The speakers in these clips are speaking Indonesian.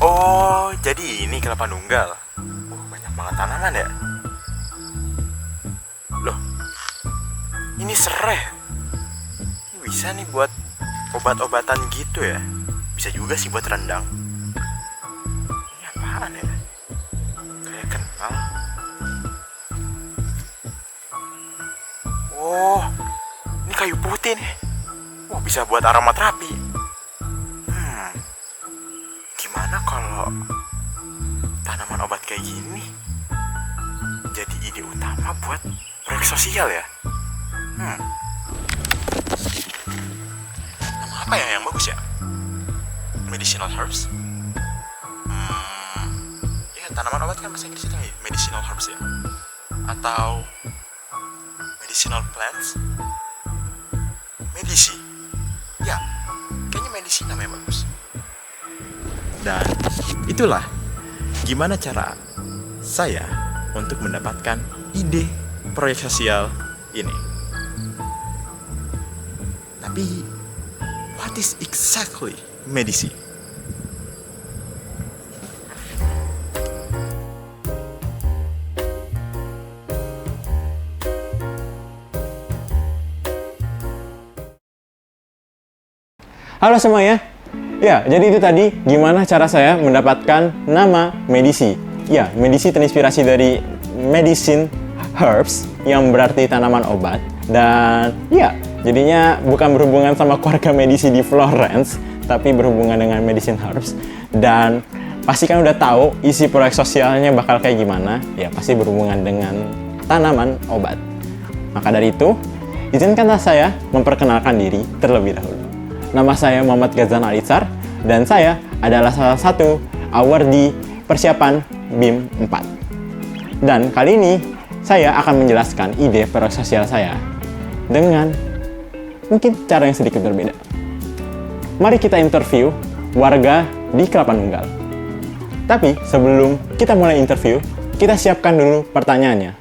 Oh, jadi ini kelapa nunggal. Banyak banget tanaman ya. Loh, ini serai. Ini bisa nih buat obat-obatan gitu ya. Bisa juga sih buat rendang. Ini apaan ya? Kayak kenal. Oh, ini kayu putih nih. Wah, bisa buat aromaterapi. Gimana kalau tanaman obat kayak gini jadi ide utama buat proyek sosial ya? Nama apa ya yang bagus ya? Medicinal herbs? Ya, tanaman obat kan bahasa Inggrisnya medicinal herbs ya? Atau medicinal plants? Medisi? Ya, kayaknya medisi namanya bagus. Dan itulah gimana cara saya untuk mendapatkan ide proyek sosial ini. Tapi, what is exactly medisi? Halo semuanya. Ya, jadi itu tadi gimana cara saya mendapatkan nama medisi. Ya, medisi terinspirasi dari medicine herbs yang berarti tanaman obat. Dan ya, jadinya bukan berhubungan sama keluarga medisi di Florence, tapi berhubungan dengan medicine herbs. Dan pasti kan udah tahu isi proyek sosialnya bakal kayak gimana. Ya, pasti berhubungan dengan tanaman obat. Maka dari itu, izinkanlah saya memperkenalkan diri terlebih dahulu. Nama saya Muhammad Ghazan Alisar, dan saya adalah salah satu awardee persiapan BIM 4. Dan kali ini, saya akan menjelaskan ide proyek sosial saya dengan mungkin cara yang sedikit berbeda. Mari kita interview warga di Kelapa Nunggal. Tapi sebelum kita mulai interview, kita siapkan dulu pertanyaannya.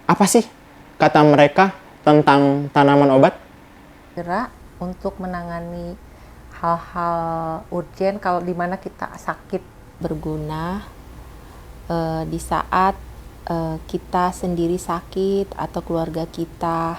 Apa sih kata mereka tentang tanaman obat? Gerak untuk menangani hal-hal urgen kalau di mana kita sakit, berguna di saat kita sendiri sakit atau keluarga kita.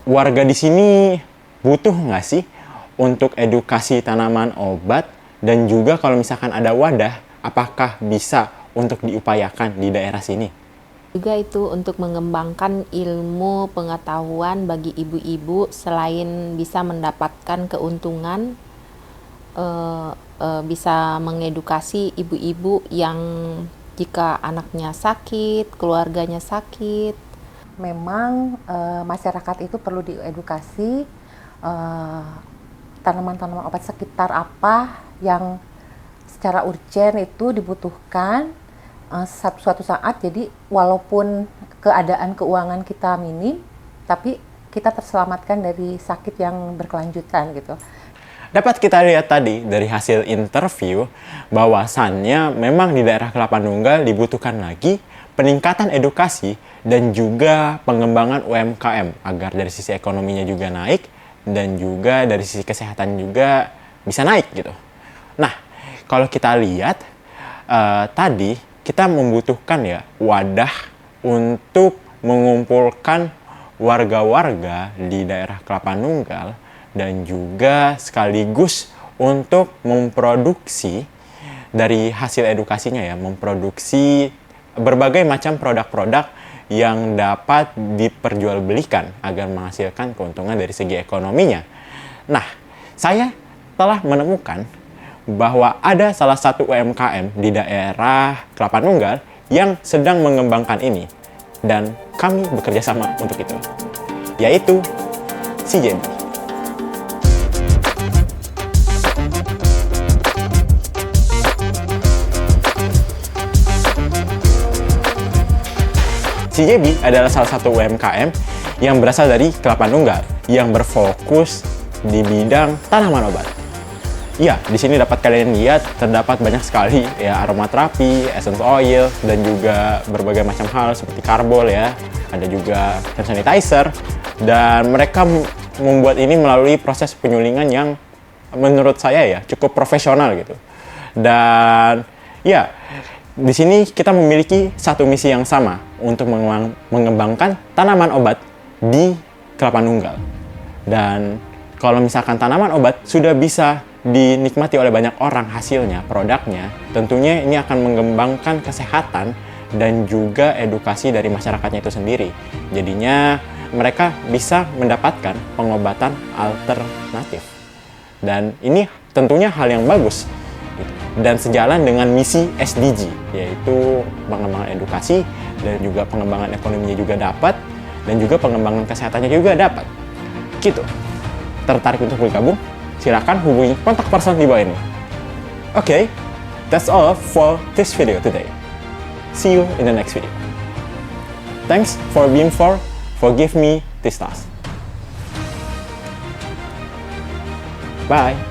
Warga di sini butuh nggak sih untuk edukasi tanaman obat, dan juga kalau misalkan ada wadah, apakah bisa untuk diupayakan di daerah sini? Juga itu untuk mengembangkan ilmu pengetahuan bagi ibu-ibu, selain bisa mendapatkan keuntungan, bisa mengedukasi ibu-ibu yang jika anaknya sakit, keluarganya sakit. Memang masyarakat itu perlu diedukasi tanaman-tanaman obat sekitar apa yang secara urgen itu dibutuhkan suatu saat. Jadi walaupun keadaan keuangan kita minim, tapi kita terselamatkan dari sakit yang berkelanjutan gitu. Dapat kita lihat tadi dari hasil interview bahwasannya memang di daerah Kelapa Nunggal dibutuhkan lagi peningkatan edukasi dan juga pengembangan UMKM agar dari sisi ekonominya juga naik dan juga dari sisi kesehatan juga bisa naik gitu. Nah, kalau kita lihat tadi kita membutuhkan ya wadah untuk mengumpulkan warga-warga di daerah Kelapa Nunggal dan juga sekaligus untuk memproduksi dari hasil edukasinya ya, memproduksi berbagai macam produk-produk yang dapat diperjualbelikan agar menghasilkan keuntungan dari segi ekonominya. Nah, saya telah menemukan bahwa ada salah satu UMKM di daerah Kelapa Nunggal yang sedang mengembangkan ini, dan kami bekerja sama untuk itu, yaitu CJB. CJB adalah salah satu UMKM yang berasal dari Kelapa Nunggal yang berfokus di bidang tanaman obat. Ya, di sini dapat kalian lihat terdapat banyak sekali ya aromaterapi, essence oil, dan juga berbagai macam hal seperti karbol ya. Ada juga hand sanitizer, dan mereka membuat ini melalui proses penyulingan yang menurut saya ya cukup profesional gitu. Dan ya, di sini kita memiliki satu misi yang sama untuk mengembangkan tanaman obat di Kelapa Nunggal. Dan kalau misalkan tanaman obat sudah bisa dinikmati oleh banyak orang hasilnya, produknya, tentunya ini akan mengembangkan kesehatan dan juga edukasi dari masyarakatnya itu sendiri. Jadinya mereka bisa mendapatkan pengobatan alternatif. Dan ini tentunya hal yang bagus. Dan sejalan dengan misi SDG, yaitu pengembangan edukasi dan juga pengembangan ekonominya juga dapat, dan juga pengembangan kesehatannya juga dapat. Gitu. Tertarik untuk bergabung? Silakan hubungi kontak person di bawah ini. Okay, that's all for this video today. See you in the next video. Thanks for being forgive me this task. Bye.